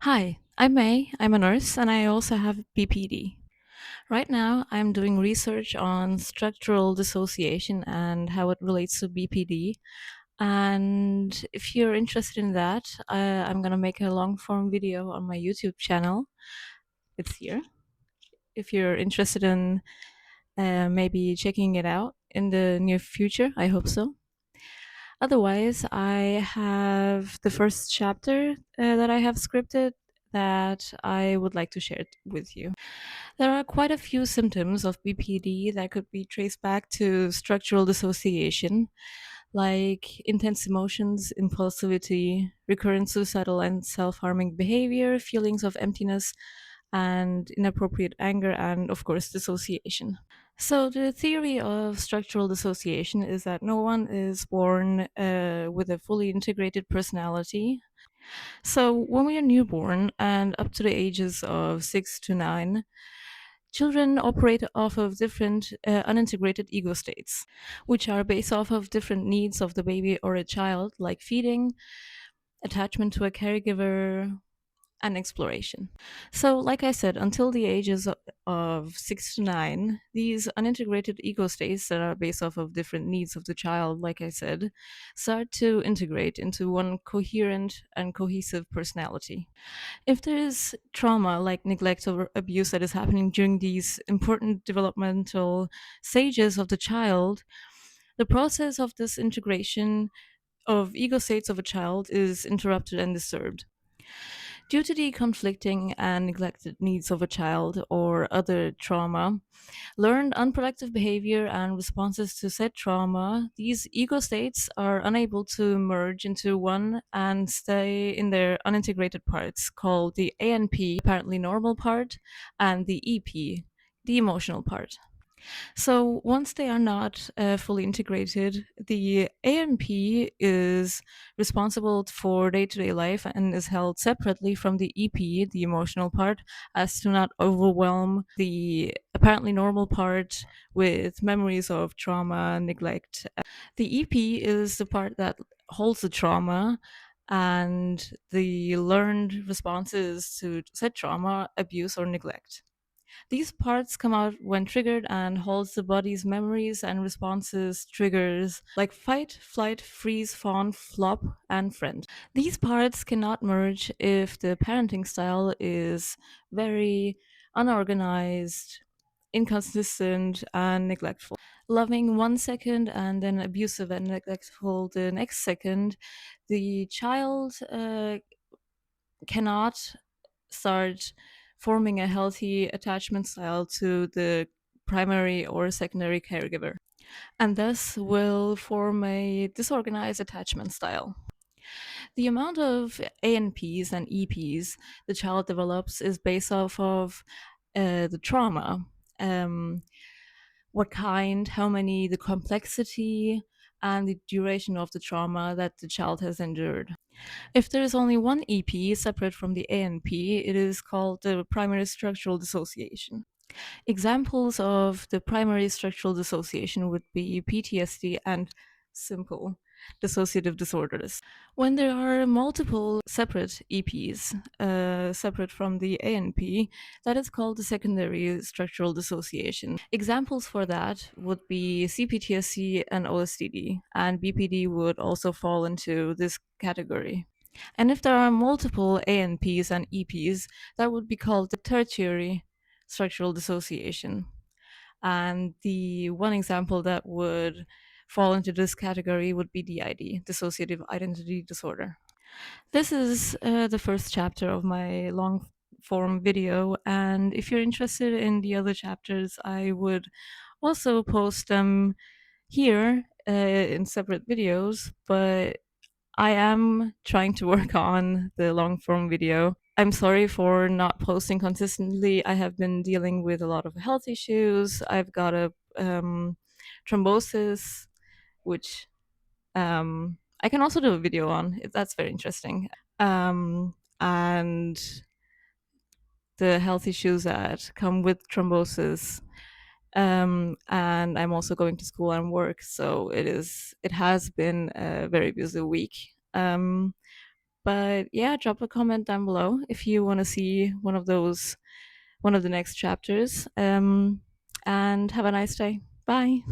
Hi, I'm May. I'm a nurse and I also have BPD. Right now, I'm doing research on structural dissociation and how it relates to BPD. And if you're interested in that, I'm going to make a long form video on my YouTube channel. It's here. If you're interested in maybe checking it out in the near future, I hope so. Otherwise, I have the first chapter that I have scripted that I would like to share it with you. There are quite a few symptoms of BPD that could be traced back to structural dissociation, like intense emotions, impulsivity, recurrent suicidal and self harming behavior, feelings of emptiness, and inappropriate anger, and of course, dissociation. So, the theory of structural dissociation is that no one is born with a fully integrated personality. So, when we are newborn and up to the ages of 6 to 9, children operate off of different unintegrated ego states, which are based off of different needs of the baby or a child, like feeding, attachment to a caregiver, and exploration. So, like I said, until the ages of 6 to 9, these unintegrated ego states that are based off of different needs of the child, like I said, start to integrate into one coherent and cohesive personality. If there is trauma like neglect or abuse that is happening during these important developmental stages of the child, the process of this integration of ego states of a child is interrupted and disturbed. Due to the conflicting and neglected needs of a child or other trauma, learned unproductive behavior and responses to said trauma, these ego states are unable to merge into one and stay in their unintegrated parts called the ANP, apparently normal part, and the EP, the emotional part. So once they are not fully integrated, the AMP is responsible for day-to-day life and is held separately from the EP, the emotional part, as to not overwhelm the apparently normal part with memories of trauma, neglect. The EP is the part that holds the trauma and the learned responses to said trauma, abuse, or neglect. These parts come out when triggered and holds the body's memories and responses triggers like fight, flight, freeze, fawn, flop, and friend. These parts cannot merge if the parenting style is very unorganized, inconsistent, and neglectful. Loving 1 second and then abusive and neglectful the next second, the child cannot start forming a healthy attachment style to the primary or secondary caregiver, and thus will form a disorganized attachment style. The amount of ANPs and EPs the child develops is based off of the trauma. What kind, how many, the complexity, and the duration of the trauma that the child has endured. If there is only one EP separate from the ANP, it is called the primary structural dissociation. Examples of the primary structural dissociation would be PTSD and simple dissociative disorders. When there are multiple separate EPs, separate from the ANP, that is called the secondary structural dissociation. Examples for that would be CPTSD and OSDD, and BPD would also fall into this category. And if there are multiple ANPs and EPs, that would be called the tertiary structural dissociation. And the one example that would fall into this category would be DID, dissociative identity disorder. This is the first chapter of my long form video, and if you're interested in the other chapters, I would also post them here in separate videos, but I am trying to work on the long form video. I'm sorry for not posting consistently. I have been dealing with a lot of health issues. I've got a thrombosis, which I can also do a video on. That's very interesting. And the health issues that come with thrombosis. And I'm also going to school and work, so it has been a very busy week. But yeah, drop a comment down below if you want to see one of the next chapters. And have a nice day. Bye.